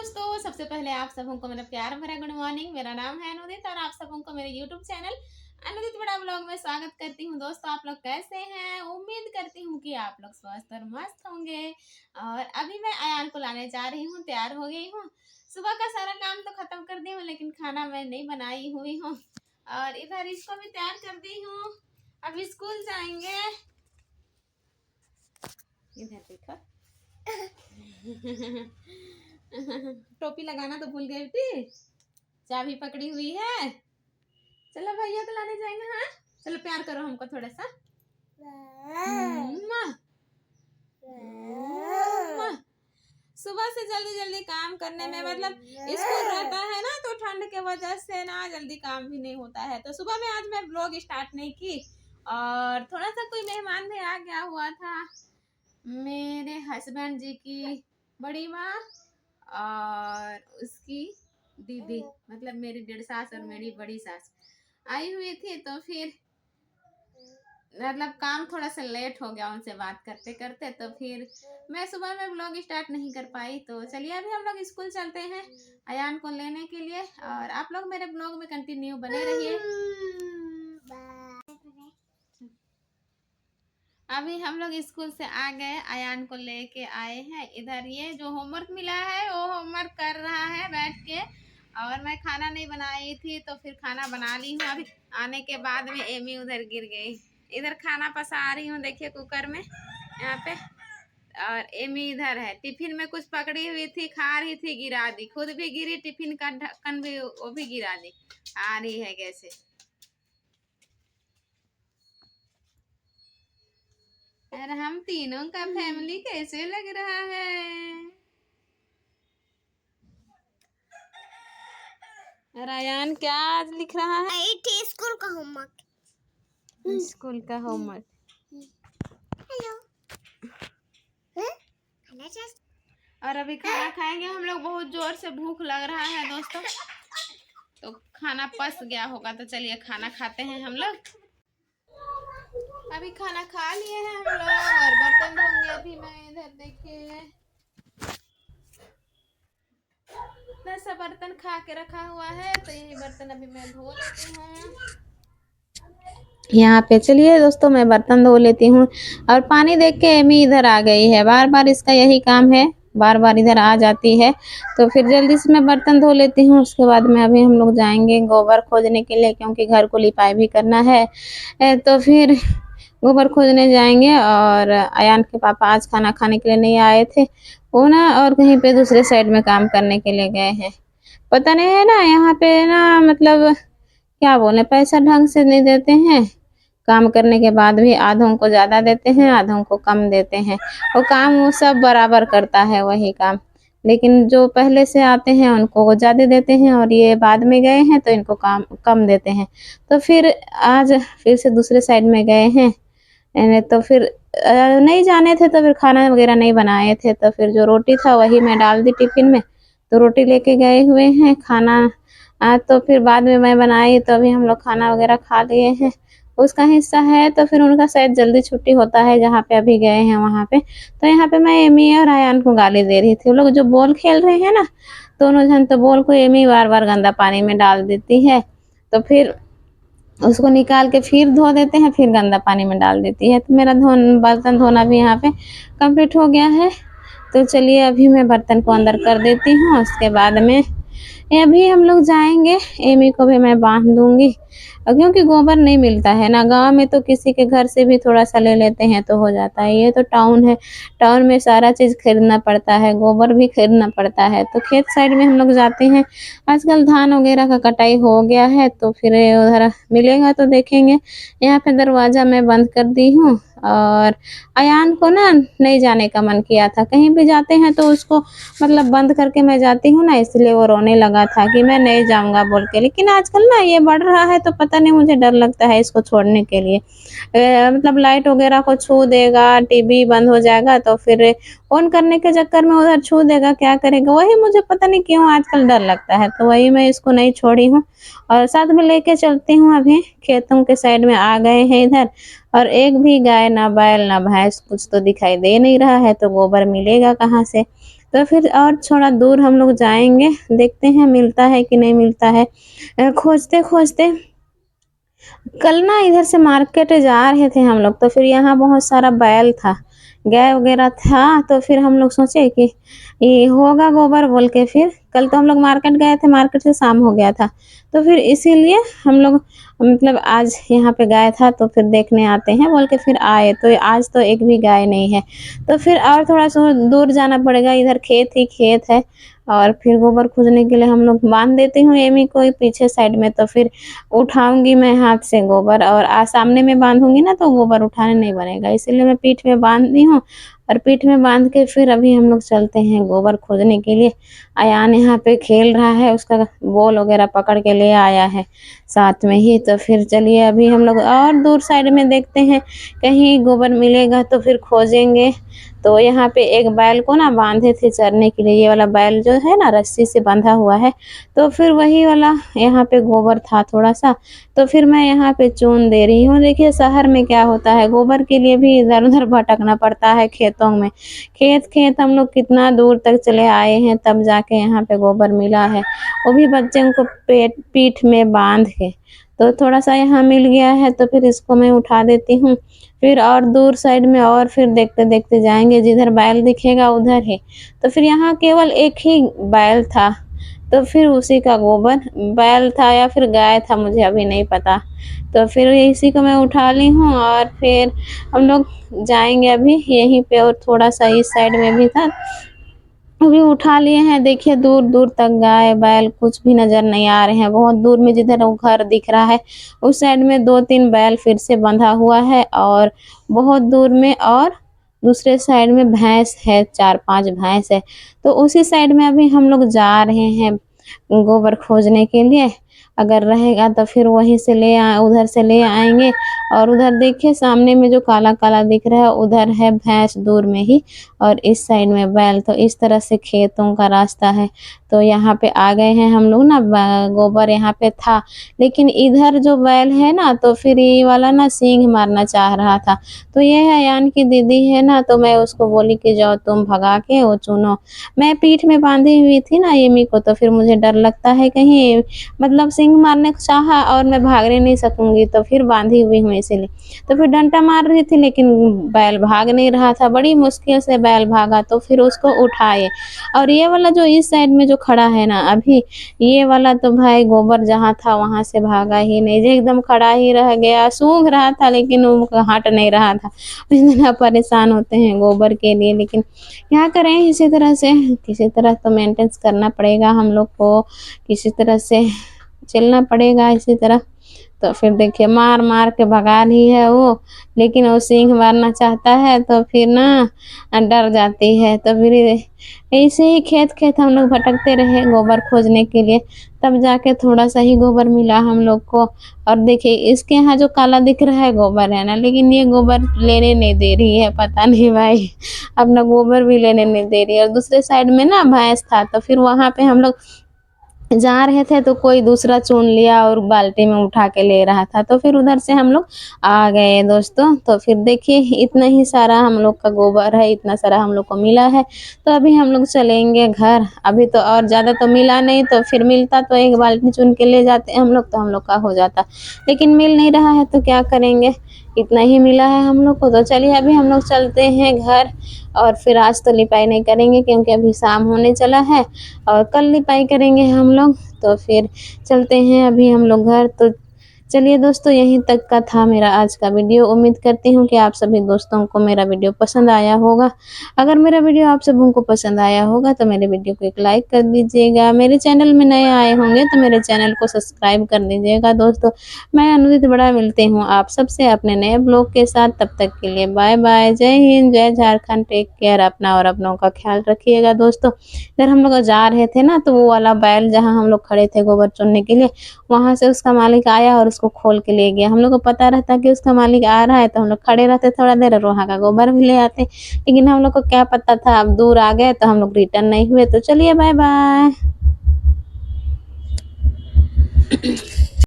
दोस्तों, सबसे पहले आप सबों को मेरा प्यार भरा गुड मॉर्निंग। मेरा नाम है अनुदित और आप सबों को मेरे यूट्यूब चैनल अनुदित बड़ा ब्लॉग में स्वागत करती हूँ। दोस्तों, आप लोग कैसे हैं? उम्मीद करती हूँ कि आप लोग स्वस्थ और मस्त होंगे। और अभी मैं अयान को लाने जा रही हूँ, तैयार हो गई हूँ। सुबह का सारा काम तो खत्म कर दी हूँ, लेकिन खाना मैं नहीं बनाई हुई हूँ। और इधर इसको भी तैयार कर दी हूँ, अभी स्कूल जाएंगे। इधर देखो टोपी लगाना तो भूल गई थी, चाबी पकड़ी हुई है। चलो भैया को लाने जाएंगे। हाँ चलो, प्यार करो हमको थोड़ा सा। सुबह से जल्दी जल्दी काम करने में मतलब स्कूल रहता है ना, तो ठंड के वजह से ना जल्दी काम भी नहीं होता है। तो सुबह में आज मैं ब्लॉग स्टार्ट नहीं की, और थोड़ा सा कोई मेहमान भी आ गया हुआ था। मेरे हस्बैंड जी की बड़ी माँ और उसकी दीदी, मतलब मेरी डेढ़ सास और मेरी बड़ी सास आई हुई थी। तो फिर मतलब काम थोड़ा सा लेट हो गया उनसे बात करते करते, तो फिर मैं सुबह में ब्लॉग स्टार्ट नहीं कर पाई। तो चलिए अभी हम लोग स्कूल चलते हैं अयान को लेने के लिए, और आप लोग मेरे ब्लॉग में कंटिन्यू बने रहिए। अभी हम लोग स्कूल से आ गए, अयान को लेके आए हैं। इधर ये जो होमवर्क मिला है वो होमवर्क कर रहा है बैठ के, और मैं खाना नहीं बनाई थी तो फिर खाना बना ली हूँ। अभी आने के बाद में एमी उधर गिर गई। इधर खाना पसा रही हूँ, देखिए कुकर में यहाँ पे। और एमी इधर है, टिफिन में कुछ पकड़ी हुई थी, खा रही थी, गिरा दी, खुद भी गिरी, टिफिन का ढक्कन भी वो भी गिरा दी। आ रही है कैसे। और हम तीनों का फैमिली कैसे लग रहा है। रायान क्या आज लिख रहा है? स्कूल का होमवर्क। स्कूल का होमवर्क। हेलो। और अभी खाना खाएंगे हम लोग। बहुत जोर से भूख लग रहा है दोस्तों, तो खाना पस गया होगा। तो चलिए खाना खाते हैं हम लोग। अभी खाना खा लिए हैं हम लोग, और बर्तन धोंगे अभी मैं। इधर देखिए इतना सा बर्तन खा के रखा हुआ है, तो यही बर्तन अभी मैं धो लेती हूँ यहाँ पे। चलिए दोस्तों, मैं बर्तन धो लेती हूँ। और पानी देख के एमी इधर आ गई है, बार बार इसका यही काम है, बार बार इधर आ जाती है। तो फिर जल्दी से मैं बर्तन धो लेती हूँ। उसके बाद में अभी हम लोग जाएंगे गोबर खोदने के लिए, क्योंकि घर को लिपाई भी करना है। तो फिर गोबर खोदने जाएंगे। और अयान के पापा आज खाना खाने के लिए नहीं आए थे, वो ना और कहीं पे दूसरे साइड में काम करने के लिए गए हैं। पता नहीं है ना, यहाँ पे ना मतलब क्या बोले, पैसा ढंग से नहीं देते हैं। काम करने के बाद भी आधों को ज़्यादा देते हैं, आधों को कम देते हैं। वो काम वो सब बराबर करता है वही काम, लेकिन जो पहले से आते हैं उनको वो ज़्यादा देते हैं, और ये बाद में गए हैं तो इनको काम कम देते हैं। तो फिर आज फिर से दूसरे साइड में गए हैं। तो फिर नहीं जाने थे, तो फिर खाना वगैरह नहीं बनाए थे। तो फिर जो रोटी था वही मैं डाल दी टिफिन में, तो रोटी लेके गए हुए हैं। खाना तो फिर बाद में मैं बनाई, तो अभी हम लोग खाना वगैरह खा लिए हैं। उसका हिस्सा है, तो फिर उनका शायद जल्दी छुट्टी होता है जहाँ पे अभी गए हैं वहाँ पे। तो यहाँ पे मैं एमी और अयान को गाली दे रही थी। वो लोग जो बॉल खेल रहे हैं ना, दोनों जन, तो बॉल को एमी बार बार गंदा पानी में डाल देती है। तो फिर उसको निकाल के फिर धो देते हैं, फिर गंदा पानी में डाल देती है। तो मेरा बर्तन धोना भी यहाँ पे कंप्लीट हो गया है। तो चलिए अभी मैं बर्तन को अंदर कर देती हूँ। उसके बाद में अभी हम लोग जाएंगे, एमी को भी मैं बांध दूंगी, क्योंकि गोबर नहीं मिलता है ना। गांव में तो किसी के घर से भी थोड़ा सा ले लेते हैं तो हो जाता है। ये तो टाउन है, टाउन में सारा चीज़ खरीदना पड़ता है, गोबर भी खरीदना पड़ता है। तो खेत साइड में हम लोग जाते हैं। आजकल धान वगैरह का कटाई हो गया है, तो फिर उधर मिलेगा तो देखेंगे। यहाँ पे दरवाज़ा मैं बंद कर दी हूँ। और अयान को ना नहीं जाने का मन किया था, कहीं भी जाते हैं तो उसको मतलब बंद करके मैं जाती हूँ ना, इसलिए वो रोने लगा था कि मैं नहीं जाऊँगा बोल के। लेकिन आजकल ना ये बढ़ रहा है, तो पता नहीं मुझे डर लगता है इसको छोड़ने के लिए। मतलब लाइट वगैरह को छू देगा, टीवी बंद हो जाएगा, तो फिर ऑन करने के चक्कर में उधर छू देगा, क्या करेगा, वही मुझे पता नहीं क्यों आजकल डर लगता है। तो वही मैं इसको नहीं छोड़ी हूँ, और साथ में लेके चलती हूँ। अभी खेतों के साइड में आ गए हैं इधर, और एक भी गाय ना बैल ना भैंस कुछ तो दिखाई दे नहीं रहा है, तो गोबर मिलेगा कहाँ से। तो फिर और थोड़ा दूर हम लोग जाएँगे, देखते हैं मिलता है कि नहीं मिलता है। खोजते-खोजते कल ना इधर से मार्केट जा रहे थे हम लोग, तो फिर यहाँ बहुत सारा बैल था, गाय वगैरह था, तो फिर हम लोग सोचे कि ये होगा गोबर बोल के फिर कल तो हम लोग मार्केट गए थे, मार्केट से शाम हो गया था। तो फिर इसीलिए हम लोग मतलब आज यहाँ पे गाय था तो फिर देखने आते हैं बोल के फिर आए, तो आज तो एक भी गाय नहीं है। तो फिर और थोड़ा-सा दूर जाना पड़ेगा, इधर खेत ही खेत है और फिर गोबर खोजने के लिए हम लोग बाँध देती हूँ एमी को पीछे साइड में, तो फिर उठाऊँगी मैं हाथ से गोबर और सामने में बाँधूँगी ना तो गोबर उठाने नहीं बनेगा, इसीलिए मैं पीठ में बाँध दी हूँ और पीठ में बाँध के फिर अभी हम लोग चलते हैं गोबर खोजने के लिए। अयान यहाँ पे खेल रहा है, उसका बॉल वगैरह पकड़ के ले आया है साथ में ही, तो फिर चलिए अभी हम लोग और दूर साइड में देखते हैं, कहीं गोबर मिलेगा तो फिर खोजेंगे। तो यहाँ पे एक बैल को ना बाँधे थे चरने के लिए, ये वाला बैल जो है ना रस्सी से बंधा हुआ है, तो फिर वही वाला यहाँ पे गोबर था थोड़ा-सा, तो फिर मैं यहाँ पे चून दे रही हूँ। देखिए शहर में क्या होता है, गोबर के लिए भी इधर-उधर भटकना पड़ता है खेतों में। खेत-खेत हम लोग कितना दूर तक चले आए हैं, तब जाके यहाँ पे गोबर मिला है, वो भी बच्चों को पीठ में बाँध के। तो थोड़ा-सा यहाँ मिल गया है, तो फिर इसको मैं उठा देती हूँ। फिर और दूर साइड में और फिर देखते-देखते जाएँगे, जिधर बैल दिखेगा उधर ही। तो फिर यहाँ केवल एक ही बैल था, तो फिर उसी का गोबर, बैल था या फिर गाय था मुझे अभी नहीं पता। तो फिर इसी को मैं उठा ली हूँ और फिर हम लोग जाएँगे अभी यहीं पे, और थोड़ा-सा इस साइड में भी था, अभी उठा लिए हैं। देखिए दूर-दूर तक गाय-बैल कुछ भी नज़र नहीं आ रहे हैं। बहुत दूर में जिधर वो घर दिख रहा है, उस साइड में 2-3 बैल फिर से बंधा हुआ है और बहुत दूर में और दूसरे साइड में भैंस है, 4-5 भैंस है। तो उसी साइड में अभी हम लोग जा रहे हैं गोबर खोजने के लिए। अगर रहेगा तो फिर वहीं से उधर से ले आएँगे, और उधर देखिए सामने में जो काला-काला दिख रहा है उधर है भैंस दूर में ही, और इस साइड में बैल। तो इस तरह से खेतों का रास्ता है। तो यहाँ पे आ गए हैं हम लोग ना, गोबर यहाँ पे था, लेकिन इधर जो बैल है ना तो फिर ये वाला ना सींग मारना चाह रहा था। तो ये है अयान की दीदी है ना, तो मैं उसको बोली कि जाओ तुम भगा के वो चुनो। मैं पीठ में बाँधी हुई थी ना एमी को, तो फिर मुझे डर लगता है कहीं मतलब सींग मारने को चाहा और मैं भागने नहीं सकूँगी, तो फिर बाँधी हुई हूँ इसीलिए। तो फिर डंडा मार रही थी लेकिन बैल भाग नहीं रहा था, बड़ी मुश्किल से बैल भागा, तो फिर उसको उठाए। और ये वाला जो इस साइड में जो खड़ा है ना अभी, ये वाला तो भाई गोबर जहाँ था वहाँ से भागा ही नहीं, जो एकदम खड़ा ही रह गया, सूंघ रहा था लेकिन वो हट नहीं रहा था। इतना परेशान होते हैं गोबर के लिए, लेकिन क्या करें, इसी तरह से किसी तरह तो मेंटेनेंस करना पड़ेगा हम लोग को, किसी तरह से चलना पड़ेगा इसी तरह। तो फिर देखिए मार-मार के भगा रही है वो, लेकिन वो सींग मारना चाहता है तो फिर ना डर जाती है। तो फिर ऐसे ही खेत-खेत हम लोग भटकते रहे गोबर खोजने के लिए, तब जाके थोड़ा-सा ही गोबर मिला हम लोग को। और देखिए इसके यहाँ जो काला दिख रहा है गोबर है ना, लेकिन ये गोबर लेने नहीं दे रही है, पता नहीं भाई अपना गोबर भी लेने नहीं दे रही है। और दूसरे साइड में ना भैंस था, तो फिर वहाँ पे हम लोग जा रहे थे तो कोई दूसरा चुन लिया और बाल्टी में उठा के ले रहा था, तो फिर उधर से हम लोग आ गए दोस्तों। तो फिर देखिए इतना ही सारा हम लोग का गोबर है, इतना सारा हम लोग को मिला है, तो अभी हम लोग चलेंगे घर। अभी तो और ज़्यादा तो मिला नहीं, तो फिर मिलता तो एक बाल्टी चुन के ले जाते हम लोग, तो हम लोग का हो जाता, लेकिन मिल नहीं रहा है तो क्या करेंगे, इतना ही मिला है हम लोग को। तो चलिए अभी हम लोग चलते हैं घर, और फिर आज तो लिपाई नहीं करेंगे क्योंकि अभी शाम होने चला है, और कल लिपाई करेंगे हम लोग। तो फिर चलते हैं अभी हम लोग घर। तो चलिए दोस्तों यहीं तक का था मेरा आज का वीडियो। उम्मीद करती हूँ कि आप सभी दोस्तों को मेरा वीडियो पसंद आया होगा। अगर मेरा वीडियो आप सबों को पसंद आया होगा तो मेरे वीडियो को एक लाइक कर दीजिएगा। मेरे चैनल में नए आए होंगे तो मेरे चैनल को सब्सक्राइब कर दीजिएगा दोस्तों। मैं अनुदित बड़ा मिलती हूँ आप सबसे अपने नए ब्लॉग के साथ। तब तक के लिए बाय बाय। जय हिंद, जय झारखंड। टेक केयर, अपना और अपनों का ख्याल रखिएगा दोस्तों। इधर हम लोग जा रहे थे ना, तो वो वाला बैल जहाँ हम लोग खड़े थे गोबर चुनने के लिए, वहाँ से उसका मालिक आया और उसको खोल के ले गया। हम लोग को पता रहता कि उसका मालिक आ रहा है तो हम लोग खड़े रहते थोड़ा देर और वहाँ का गोबर भी ले आते, लेकिन हम लोग को क्या पता था, अब दूर आ गए तो हम लोग रिटर्न नहीं हुए। तो चलिए बाय बाय।